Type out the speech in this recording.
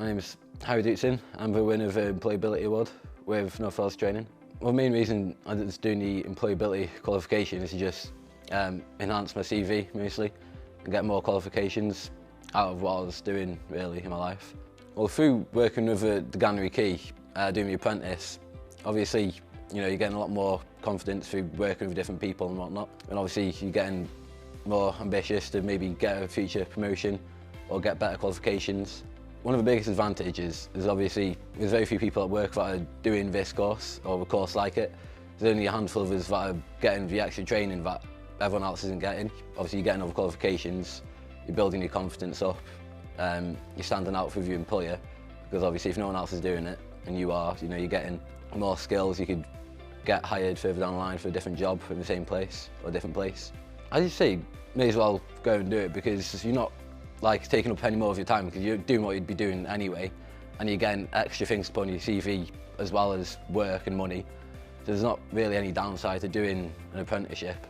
My name is Harry Dutson. I'm the winner of the Employability Award with North Wales Training. Well, the main reason I was doing the Employability qualification is to just enhance my CV mostly and get more qualifications out of what I was doing really in my life. Well, through working with the Gannery Key, doing my apprentice, obviously you're getting a lot more confidence through working with different people and whatnot, and obviously you're getting more ambitious to maybe get a future promotion or get better qualifications. One of the biggest advantages is obviously there's very few people at work that are doing this course or a course like it. There's only a handful of us that are getting the extra training that everyone else isn't getting. Obviously you're getting other qualifications, you're building your confidence up, you're standing out with your employer, because obviously if no one else is doing it and you are, you're getting more skills, you could get hired further down the line for a different job in the same place or a different place. I just say may as well go and do it, because you're not taking up any more of your time, because you're doing what you'd be doing anyway, and you're getting extra things upon your CV as well as work and money. So there's not really any downside to doing an apprenticeship.